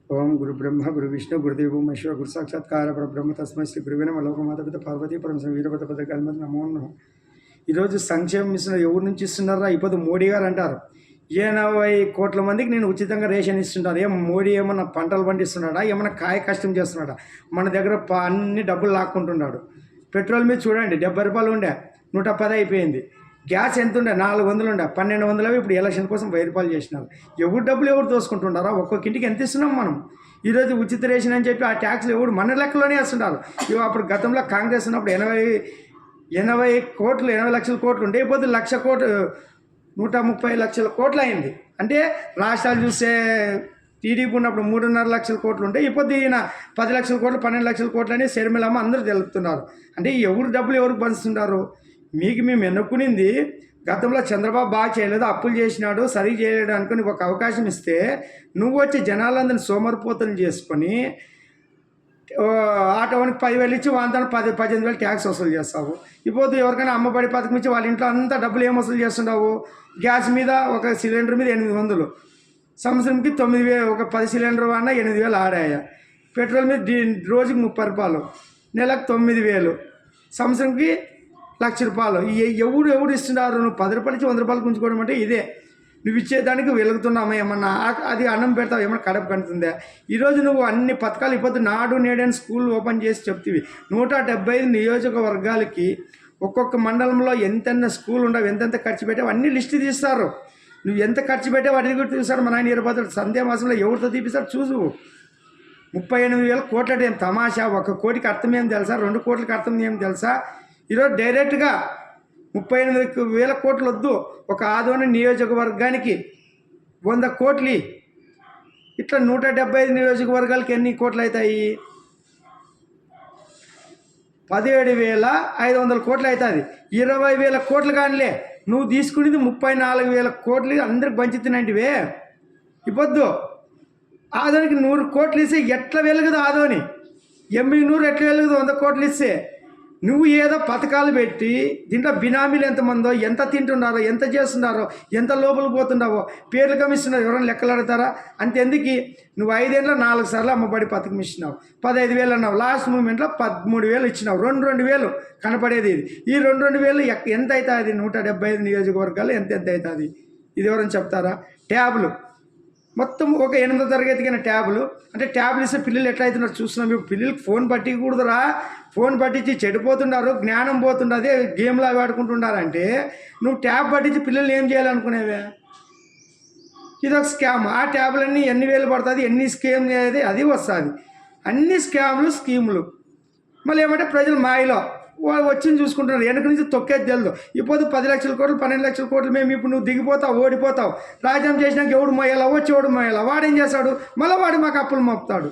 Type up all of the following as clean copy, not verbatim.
ओम गुरु ब्रह्मा गुरु विष्णु गुरुदेव महेश्वर गुरु साक्षात्कार ब्रह्म तस्मै శ్రీ గురువే నమః లోకమాత పిత పార్వతీ పరమేశ్వర వీరభద్ర పదకాలమంది నమో నమః. ఈరోజు సంక్షేమం ఇస్తున్నారు. ఎవరి నుంచి ఇస్తున్నారా? ఇప్పుడు మోడీ గారు అంటారు 80 కోట్ల మందికి నేను ఉచితంగా రేషన్ ఇస్తుంటాను. ఏం మోడీ ఏమన్నా పంటలు పండిస్తున్నాడా? ఏమన్నా కాయ కష్టం చేస్తున్నాడా? మన దగ్గర అన్ని డబ్బులు లాక్కుంటున్నాడు. పెట్రోల్ మీద చూడండి 70 రూపాయలు ఉండే 110 అయిపోయింది. గ్యాస్ ఎంత ఉండే 400 ఉండే 1200 ఇప్పుడు ఎలక్షన్ కోసం 1000 రూపాయలు చేసినారు. ఎవరు డబ్బులు ఎవరు దోసుకుంటున్నారా? ఒక్కొక్క ఇంటికి ఎంత ఇస్తున్నాం మనం? ఈరోజు ఉచిత రేషన్ అని చెప్పి ఆ ట్యాక్స్లు ఎవరు మన లెక్కలోనే వేస్తున్నారు. ఇవి అప్పుడు గతంలో కాంగ్రెస్ ఉన్నప్పుడు 80 కోట్లు 80 లక్షల కోట్లు ఉండే, ఇప్పుడు 1,00,000 కోట్లు 130 లక్షల కోట్లు అయింది. అంటే రాష్ట్రాలు చూస్తే టీడీపీ ఉన్నప్పుడు 3.5 లక్షల కోట్లు ఉంటే ఇప్పుడు ఈయన 10 లక్షల కోట్లు 12 లక్షల కోట్లు అని శర్మిలమ్మ అందరూ తెలుపుతున్నారు. అంటే ఎవరు డబ్బులు ఎవరికి పంచుతున్నారు? మీకు మేము ఎన్నుకునింది గతంలో చంద్రబాబు బాగా చేయలేదు, అప్పులు చేసినాడు, సరి చేయలేడు అనుకుని ఒక అవకాశం ఇస్తే నువ్వు వచ్చి జనాలందరినీ సోమరిపోతలు చేసుకొని ఆటోనికి 10,000 ఇచ్చి వాళ్ళతో 18,000 ట్యాక్స్ వసూలు చేస్తావు. ఇప్పుడు ఎవరికైనా అమ్మబడి పథకం ఇచ్చి వాళ్ళ ఇంట్లో అంతా డబ్బులు ఏం వసూలు చేస్తున్నావు? గ్యాస్ మీద ఒక సిలిండర్ మీద 800, సంవత్సరంకి 9,000, ఒక 10 సిలిండర్ అన్నా 8,000 ఆడాయా. పెట్రోల్ మీద రోజుకి 30 రూపాయలు, నెలకు 9,000, సంవత్సరంకి 1,00,000 రూపాయలు. ఎవరు ఇస్తున్నారు? నువ్వు 10 రూపాయలు ఇచ్చి 100 రూపాయలు గుంజుకోవడం అంటే ఇదే. నువ్వు ఇచ్చేదానికి వెలుగుతున్నామా? ఏమన్నా అది అన్నం పెడతావు, ఏమన్నా కడుపు కంటుందా? ఈరోజు నువ్వు అన్ని పథకాలు ఇప్పుడు నాడు నేడని స్కూల్ ఓపెన్ చేసి చెప్తివి. 175 నియోజకవర్గాలకి ఒక్కొక్క మండలంలో ఎంతెన్న స్కూల్ ఉండవు, ఎంతెంత ఖర్చు పెట్టావు అన్నీ లిస్టు తీస్తారు. నువ్వు ఎంత ఖర్చు పెట్టావు అది కూడా చూస్తారు. మన ఆయన 20 సంధ్యా మాసంలో ఎవరితో తీపిస్తారు చూసు. 38,000 కోట్ల ఏం తమాషా? 1 కోటికి అర్థం ఏం తెలుసా? 2 కోట్లకి అర్థం ఏం తెలుసా? ఈరోజు డైరెక్ట్గా 38,000 కోట్లు వద్దు, ఒక ఆదోని నియోజకవర్గానికి 100 కోట్లు. ఇట్లా 175 నియోజకవర్గాలకి ఎన్ని కోట్లు అవుతాయి? 17,500 కోట్లు అవుతుంది. 20,000 కోట్లు కానిలే, నువ్వు తీసుకునేది 34,000 కోట్లు అందరికి పంచుతున్నట్టువే. ఇవ్వద్దు. ఆదోనికి 100 కోట్లు ఇస్తే ఎట్లా వెలుగుదు ఆదోని? 80 ఎట్లా వెలుగుదు 100 కోట్లు ఇస్తే? నువ్వు ఏదో పథకాలు పెట్టి దీంట్లో బినామీలు ఎంతమందో, ఎంత తింటున్నారో, ఎంత చేస్తున్నారో, ఎంత లోపలికి పోతున్నావో పేర్లు కమిస్తున్నారు. ఎవరైనా లెక్కలు అడుగుతారా? అంతెందుకు? నువ్వు 5 ఏళ్ళలో 4 సార్లు అమ్మబడి పథకం ఇచ్చినావు, 15,000 అన్నావు, లాస్ట్ మూమెంట్లో 13,000 ఇచ్చినావు. 2,000 కనపడేది ఇది. ఈ 2,000 ఎంత అవుతుంది? 175 నియోజకవర్గాలు ఎంత అవుతుంది? ఇది ఎవరైనా చెప్తారా? ట్యాబ్లు మొత్తం ఒక 8వ తరగతికైన ట్యాబ్లు, అంటే ట్యాబ్లు ఇస్తే పిల్లలు ఎట్లా అవుతున్నారు చూస్తున్నాం. ఇప్పుడు పిల్లలకి ఫోన్ పట్టికూడదురా, ఫోన్ పట్టించి చెడిపోతున్నారు, జ్ఞానం పోతున్నది, గేమ్లు అవి ఆడుకుంటున్నారంటే నువ్వు ట్యాబ్ పట్టించి పిల్లల్ని ఏం చేయాలనుకునేవే? ఇదొక స్కామ్. ఆ ట్యాబ్లన్నీ ఎన్ని వేలు పడుతుంది, ఎన్ని స్కీమ్ అనేది అది వస్తుంది. అన్ని స్కామ్లు స్కీములు. మళ్ళీ ఏమంటే ప్రజలు మాయలో వాళ్ళు వచ్చింది చూసుకుంటున్నారు. వెనక నుంచి తొక్కేది తెలియదు. ఇప్పుడు 10 లక్షల కోట్లు 12 లక్షల కోట్లు మేము ఇప్పుడు నువ్వు దిగిపోతావు, ఓడిపోతావు. రాజ్యం చేసినాక ఎవడు మోయాలా? వచ్చి ఎవడు మోయాలా? వాడేం చేస్తాడు? మళ్ళీ వాడు మాకు అప్పులు మోపుతాడు.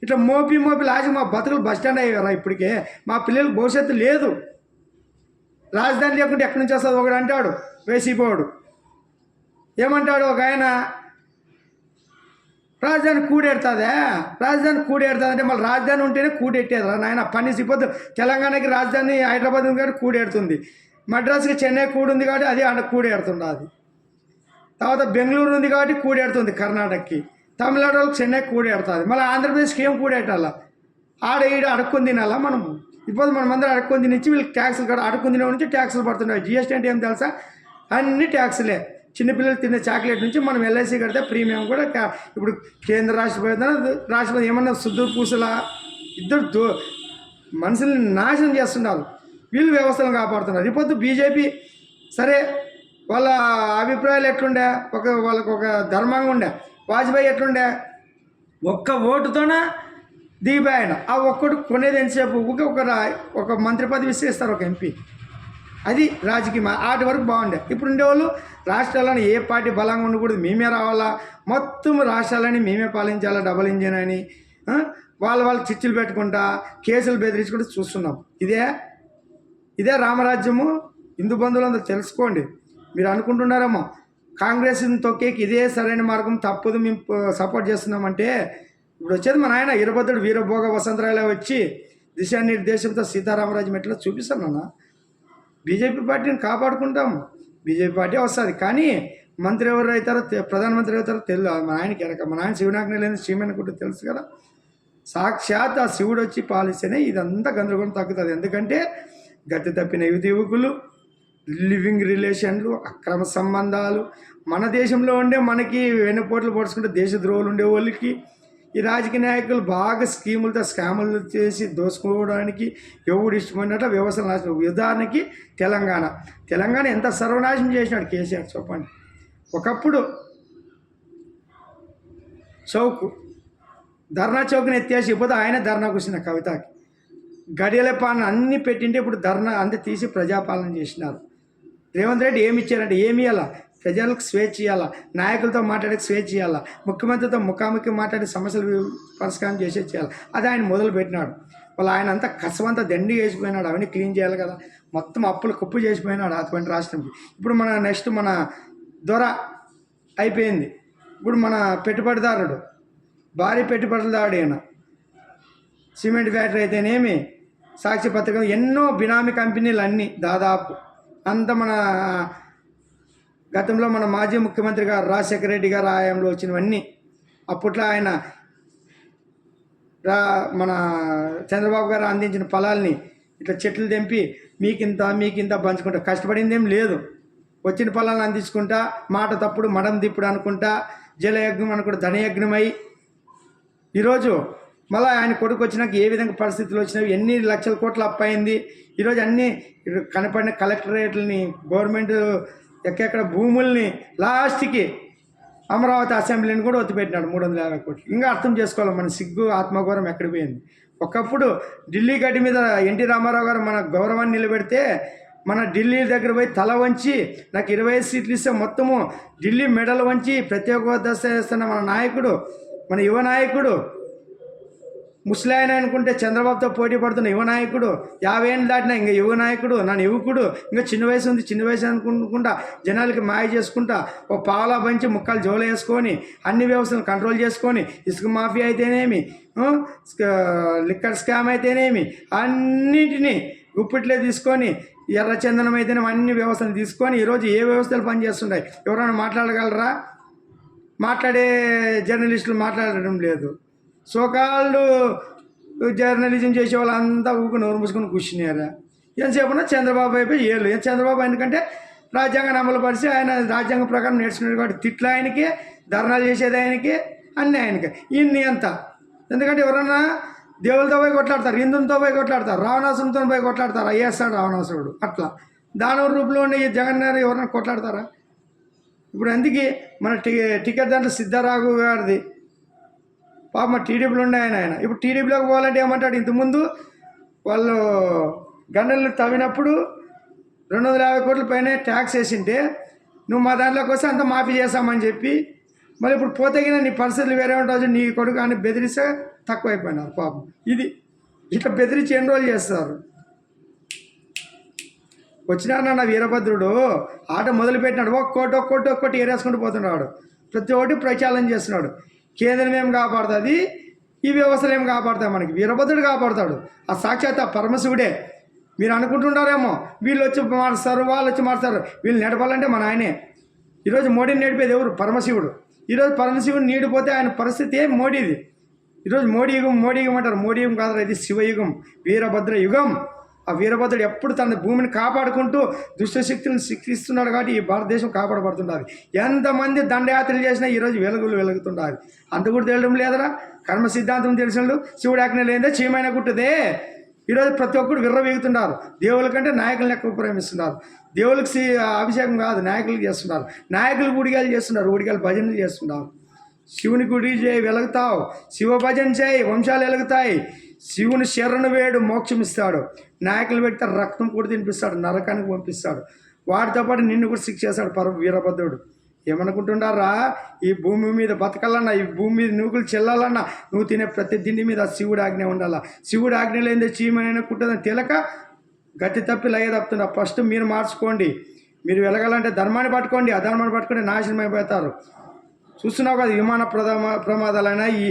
ఇట్లా మోపి లాస్ట్ మా బతుకులు బస్టాండ్ అయ్యారా? ఇప్పటికే మా పిల్లలకు భవిష్యత్తు లేదు. రాజధాని లేకుంటే ఎక్కడి నుంచి వస్తుంది? ఒకడు అంటాడు వేసిపోడు. ఏమంటాడు ఒక ఆయన? రాజధాని కూడెడుతుందా? రాజధాని కూడెడుతుంది మళ్ళీ రాజధాని ఉంటేనే కూడెట్టేదిరా నాయన. పనిసిపోద్దు. తెలంగాణకి రాజధాని హైదరాబాద్ ఉంది కాబట్టి కూడెడుతుంది. మద్రాసుకి చెన్నై కూడుంది కాబట్టి అది ఆడ కూడెడుతుంది. అది తర్వాత బెంగళూరు ఉంది కాబట్టి కూడెడుతుంది కర్ణాటకకి. తమిళనాడు వాళ్ళకి చెన్నై కూడెడుతుంది. మళ్ళీ ఆంధ్రప్రదేశ్కి ఏం కూడెట్టాలా? ఈడ అడుక్కొని తినాలా మనము? ఇప్పుడు మనమందరం అడుక్కొని తినిచ్చి వీళ్ళకి ట్యాక్సులు కూడా అడుక్కొని తినే నుంచి ట్యాక్సులు పడుతున్నాయి. జిఎస్టీ అంటే ఏం తెలుసా? అన్ని ట్యాక్సులే. చిన్నపిల్లలు తినే చాక్లెట్ నుంచి మనం ఎల్ఐసి కడితే ప్రీమియం కూడా ఇప్పుడు కేంద్ర రాష్ట్రపతి ఏమన్నా శుద్ధ పూసలా ఇద్దరు మనుషుల్ని నాశనం చేస్తున్నారు. వీళ్ళు వ్యవస్థలను కాపాడుతున్నారు. ఇప్పుడు బీజేపీ సరే వాళ్ళ అభిప్రాయాలు ఎట్లుండే? వాళ్ళకు ఒక ధర్మంగా ఉండే. వాజ్పేయి ఎట్లుండే? ఒక్క ఓటుతోనే దిగిపోయాను. ఆ ఒక్కటి కొనేది ఎంతసేపు? ఒక మంత్రి పదవి ఇస్తారు, ఒక ఎంపీ. అది రాజకీయం. ఆటి వరకు బాగుండే. ఇప్పుడు ఉండేవాళ్ళు రాష్ట్రాలను ఏ పార్టీ బలంగా ఉండకూడదు, మేమే రావాలా, మొత్తం రాష్ట్రాలని మేమే పాలించాలా, డబుల్ ఇంజిన్ అని వాళ్ళు చిచ్చులు పెట్టుకుంటా కేసులు బెదిరించుకుంటూ చూస్తున్నాం. ఇదే రామరాజ్యము. హిందూ బంధువులందరూ తెలుసుకోండి. మీరు అనుకుంటున్నారేమో కాంగ్రెస్ని తొక్కేకి ఇదే సరైన మార్గం, తప్పదు మేము సపోర్ట్ చేస్తున్నామంటే ఇప్పుడు వచ్చేది మన ఆయన వీరభద్రుడు వీరభోగ వసంతరాయలా వచ్చి దిశానిర్దేశంతో సీతారామరాజ్యం ఎట్లా చూపిస్తాను. బీజేపీ పార్టీని కాపాడుకుంటాం, బీజేపీ పార్టీ వస్తుంది. కానీ మంత్రి ఎవరు అవుతారో ప్రధానమంత్రి అవుతారో తెలియదు. మన ఆయనకి ఎరక, మన ఆయన శివునాజ్ఞ లేని చీమని కూడా తెలుసు కదా. సాక్షాత్ ఆ శివుడు వచ్చి పాలిస్తేనే ఇదంతా గందరగోళం తగ్గుతుంది. ఎందుకంటే గతి తప్పిన యువకులు, లివింగ్ రిలేషన్లు, అక్రమ సంబంధాలు, మన దేశంలో ఉండే మనకి వెన్నుపోట్లు పొడుచుకుంటే దేశద్రోహులు ఉండే వాళ్ళకి ఈ రాజకీయ నాయకులు బాగా స్కీములతో స్కాములు చేసి దోసుకోవడానికి ఎవడు ఇష్టమైనట్టు వ్యవస్థ నాశనం. ఉదాహరణకి తెలంగాణ ఎంత సర్వనాశనం చేసినాడు కేసీఆర్ చెప్పండి. ఒకప్పుడు చౌక్ ధర్నా చౌక్ని ఎత్తేసి ఇప్పుడు ఆయన ధర్నా కూర్చున్న కవితకి గడియల పాలన అన్నీ పెట్టింటే ఇప్పుడు ధర్నా అంతా తీసి ప్రజాపాలన చేసినారు. రేవంత్ రెడ్డి ఏమి ఇచ్చారంటే ఏమి ఇవ్వాలా, ప్రజలకు స్వేచ్ఛ ఇవ్వాలా, నాయకులతో మాట్లాడే స్వేచ్ఛ ఇవ్వాలా, ముఖ్యమంత్రితో ముఖాముఖి మాట్లాడి సమస్యలు పరిష్కారం చేసే చేయాలి. అది ఆయన మొదలు పెట్టినాడు. ఆయన అంతా కసవంతా దండి వేసిపోయినాడు. అవన్నీ క్లీన్ చేయాలి కదా. మొత్తం అప్పులు కుప్పు చేసిపోయినాడు అటువంటి రాష్ట్రంకి. ఇప్పుడు మన నెక్స్ట్ మన దొర అయిపోయింది. ఇప్పుడు మన పెట్టుబడిదారుడు భారీ పెట్టుబడిదారుడు అయినా సిమెంట్ ఫ్యాక్టరీ అయితేనేమి, సాక్షి పత్రిక, ఎన్నో బినామీ కంపెనీలు అన్నీ దాదాపు అంత మన గతంలో మన మాజీ ముఖ్యమంత్రి గారు రాజశేఖర రెడ్డి గారు ఆయంలో వచ్చినవన్నీ అప్పట్లో ఆయన మన చంద్రబాబు గారు అందించిన ఫలాల్ని ఇట్లా చెట్లు తెంపి మీకింత పంచుకుంటా, కష్టపడిందేం లేదు. వచ్చిన ఫలాలను అందించుకుంటా, మాట తప్పుడు మడం తిప్పుడు అనుకుంటా, జలయజ్ఞం అనుకుంటా ధనయజ్ఞమై ఈరోజు మళ్ళీ ఆయన కొడుకు వచ్చినాక ఏ విధంగా పరిస్థితులు వచ్చినాయి, ఎన్ని లక్షల కోట్ల అప్పు అయింది. ఈరోజు అన్నీ కనపడిన కలెక్టరేట్లని, గవర్నమెంట్ ఎక్కడెక్కడ భూముల్ని, లాస్ట్కి అమరావతి అసెంబ్లీని కూడా ఒత్తిపెట్టినాడు 350 కోట్లు. ఇంకా అర్థం చేసుకోవాలి మన సిగ్గు ఆత్మగౌరవం ఎక్కడ పోయింది. ఒకప్పుడు ఢిల్లీ గడ్డి మీద ఎన్టీ రామారావు గారు మన గౌరవాన్ని నిలబెడితే మన ఢిల్లీ దగ్గర పోయి తల వంచి నాకు 25 సీట్లు ఇస్తే మొత్తము ఢిల్లీ మెడల్ వంచి ప్రత్యేక హోదా చేస్తున్న మన నాయకుడు, మన యువ నాయకుడు, ముసలాయన అనుకుంటే చంద్రబాబుతో పోటీ పడుతున్న యువ నాయకుడు, 50 ఏళ్ళు దాటినా ఇంకా యువ నాయకుడు, నన్ను యువకుడు, ఇంకా చిన్న వయసు అనుకుంటా జనాలకి మాయ చేసుకుంటా ఓ పావలా పంచి ముక్కలు జోలు వేసుకొని అన్ని వ్యవస్థలను కంట్రోల్ చేసుకొని ఇసుక మాఫియా అయితేనేమి, లిక్కర్ స్కామ్ అయితేనేమి అన్నింటినీ గుప్పిట్లే తీసుకొని, ఎర్రచందనం అయితేనేమి అన్ని వ్యవస్థలు తీసుకొని ఈరోజు ఏ వ్యవస్థలు పనిచేస్తున్నాయి ఎవరైనా మాట్లాడగలరా? మాట్లాడే జర్నలిస్టులు మాట్లాడడం లేదు. సోకాళ్ళు జర్నలిజం చేసే వాళ్ళంతా నోరు మూసుకొని కూర్చున్నారా? ఎంతసేపున్నా చంద్రబాబు అయిపోయి ఏళ్ళు. చంద్రబాబు ఎందుకంటే రాజ్యాంగాన్ని అమలు పరిచి ఆయన రాజ్యాంగం ప్రకారం నేర్చుకున్నాడు కాబట్టి తిట్లు ఆయనకి, ధర్నాలు చేసేది ఆయనకి, అన్నీ ఆయనకి. ఇన్ని అంత ఎందుకంటే ఎవరన్నా దేవులతో పోయి కొట్లాడతారు, హిందువులతో పోయి కొట్లాడతారు, రావణాసురుడితో పోయి కొట్లాడతారు, అయ్యేస్తాడు రావణాసురుడు. అట్లా దానవ రూపంలో ఉండే ఈ జగన్ గారు ఎవరైనా కొట్లాడతారా? ఇప్పుడు అందుకే మన టికెట్ దాంట్లో సిద్ధరాఘు గారిది పాప టీడీపీలో ఉండే ఆయన ఇప్పుడు టీడీపీలోకి పోవాలంటే ఏమంటాడు, ఇంతకుముందు వాళ్ళు గంటలు తవ్వినప్పుడు 250 కోట్ల పైన ట్యాక్స్ వేసింటే నువ్వు మా దాంట్లోకి వస్తే అంతా మాఫీ చేస్తామని చెప్పి మళ్ళీ ఇప్పుడు పోతేగిన నీ పరిస్థితులు వేరే ఉంటుంది, నీ కొడుకు అని బెదిరిస్తే తక్కువైపోయినారు పాపం. ఇది ఇట్లా బెదిరించి ఎన్ని రోజులు చేస్తారు. వచ్చినారన్న వీరభద్రుడు ఆట మొదలుపెట్టినాడు, ఒక్కోటి ఏరేసుకుంటూ పోతున్నాడు, ప్రతి ఒక్కటి ప్రచారం చేస్తున్నాడు. కేంద్రం ఏం కాపాడుతుంది, ఈ వ్యవస్థలు ఏం కాపాడుతాయి, మనకి వీరభద్రుడు కాపాడుతాడు. ఆ సాక్షాత్ ఆ పరమశివుడే. మీరు అనుకుంటుంటారేమో వీళ్ళు వచ్చి మారుస్తారు, వాళ్ళు వచ్చి మారుస్తారు, వీళ్ళు నడపాలంటే మన ఆయనే. ఈరోజు మోడీని నడిపేది ఎవరు? పరమశివుడు. ఈరోజు పరమశివుడు నీడిపోతే ఆయన పరిస్థితి ఏం మోడీది. ఈరోజు మోడీ యుగం అంటారు, మోడీ యుగం కాదు, ఇది శివయుగం, వీరభద్ర యుగం. ఆ వీరభద్రుడు ఎప్పుడు తన భూమిని కాపాడుకుంటూ దుష్టశక్తులను శిక్షిస్తున్నాడు కాబట్టి ఈ భారతదేశం కాపాడబడుతుంటుంది. ఎంతమంది దండయాత్రలు చేసినా ఈరోజు వెలుగుతుండాలి. అంత కూడా తెలియడం లేదరా? కర్మ సిద్ధాంతం తెలిసినప్పుడు శివుడు ఆజ్ఞ లేదే చీమైన గుట్టదే. ఈరోజు ప్రతి ఒక్కరు విర్రవీగుతున్నారు. దేవుల కంటే నాయకులను ఎక్కువ ప్రేమిస్తున్నారు. దేవుళ్ళకి అభిషేకం కాదు, నాయకులకు చేస్తున్నారు. నాయకులు గుడిగాలు చేస్తున్నారు, గుడిగాలు భజనలు చేస్తున్నారు. శివుని గుడి చేయి వెలుగుతావు, శివ భజన చేయి వంశాలు వెలుగుతాయి. శివుని శరణు వేడు మోక్షం ఇస్తాడు. నాయకులు పెడితే రక్తం కూడా తినిపిస్తాడు, నరకానికి పంపిస్తాడు. వాటితో పాటు నిన్ను కూడా శిక్షేస్తాడు వీరభద్రుడు. ఏమనుకుంటున్నారా? ఈ భూమి మీద బతకాలన్నా, ఈ భూమి మీద నూకులు చెల్లాలన్నా నువ్వు తినే ప్రతి తిండి మీద శివుడు ఆజ్ఞ ఉండాలా. శివుడు ఆజ్ఞ లేదే చీమైనా కుట్టదని తెలక గట్టి తప్పి లయ తప్పుతున్నా. ఫస్ట్ మీరు మార్చుకోండి. మీరు వెలగాలంటే ధర్మాన్ని పట్టుకోండి, అధర్మాన్ని పట్టుకుంటే నాశనం అయిపోతారు. చూస్తున్నావు కదా, విమాన ప్రమాదాలైనా ఈ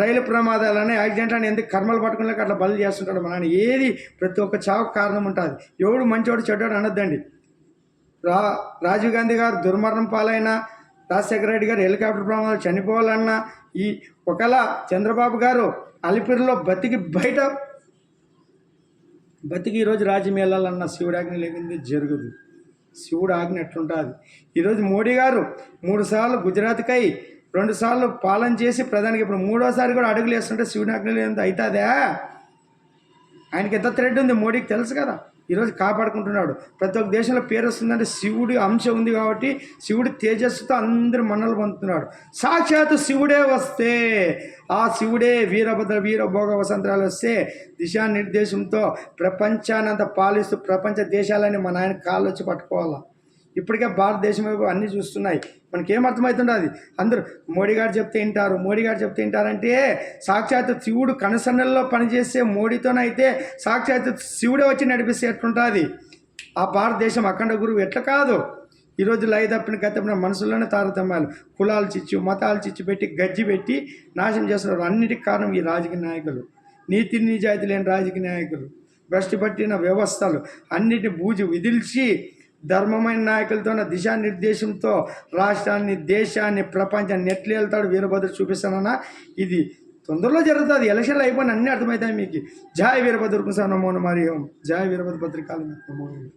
రైలు ప్రమాదాలైనా యాక్సిడెంట్లని ఎందుకు కర్మలు పట్టుకునే అట్లా బలి చేస్తుంటాడు మన. ఏది ప్రతి ఒక్క చావుకు కారణం ఉంటుంది. ఎవడు మంచోడు చెడ్డోడు అనొద్దండి. రా రాజీవ్ గాంధీ గారు దుర్మరణం పాలైన, రాజశేఖర రెడ్డి గారు హెలికాప్టర్ ప్రమాదాలు చనిపోవాలన్నా, ఈ ఒకలా చంద్రబాబు గారు అలిపిరిలో బతికి ఈరోజు రాజ్యం వెళ్ళాలన్న శివుడి ఆజ్ఞ లేనిది జరగదు. శివుడు ఆజ్ఞ ఎట్లుంటుంది. ఈరోజు మోడీ గారు 3 సార్లు గుజరాత్కై 2 సార్లు పాలన చేసి ప్రధానికి ఇప్పుడు 3వసారి కూడా అడుగులు వేస్తుంటే శివుడి ఆజ్ఞ లేనిది అవుతుందా? ఆయనకి ఎంత థ్రెడ్ ఉంది మోడీకి తెలుసు కదా. ఈరోజు కాపాడుకుంటున్నాడు. ప్రతి ఒక్క దేశంలో పేరు వస్తుందంటే శివుడి అంశ ఉంది కాబట్టి శివుడి తేజస్సుతో అందరూ మన్నలు పొందుతున్నాడు. సాక్షాత్తు శివుడే వస్తే, ఆ శివుడే వీరభోగ వసంతరాలు వస్తే దిశానిర్దేశంతో ప్రపంచానంత పాలిస్తూ ప్రపంచ దేశాలని మన ఆయన కాళ్ళు వచ్చి పట్టుకోవాలా. ఇప్పటికే భారతదేశం వైపు అన్నీ చూస్తున్నాయి. మనకేమర్థమవుతుందో అది అందరూ మోడీ గారు చెప్తే వింటారంటే సాక్షాత్ శివుడు కనుసన్నల్లో పనిచేసే మోడీతోనైతే సాక్షాత్ శివుడే వచ్చి నడిపిస్తే ఎట్లుంటుంది. ఆ భారతదేశం అఖండ గురువు ఎట్లా కాదు. ఈరోజు లయ తప్పిన గతపిన మనసులోనే తారతమ్యాలు, కులాలు చిచ్చు, మతాలు చిచ్చు పెట్టి గజ్జి పెట్టి నాశనం చేస్తున్నారు. అన్నిటికీ కారణం ఈ రాజకీయ నాయకులు, నీతి నిజాయితీ లేని రాజకీయ నాయకులు, భ్రష్టు పట్టిన వ్యవస్థలు అన్నిటిని బూజు విదిల్చి ధర్మమైన నాయకులతో దిశానిర్దేశంతో రాష్ట్రాన్ని, దేశాన్ని, ప్రపంచాన్ని ఎట్లా వెళ్తాడు వీరభద్ర చూపిస్తానన్నా. ఇది తొందరలో జరుగుతుంది. ఎలక్షన్లు అయిపోయిన అన్నీ అర్థమవుతాయి మీకు. జై వీరభద్ర నమో నమః. జై వీరభద్ర భద్రకాళి నమో నమః.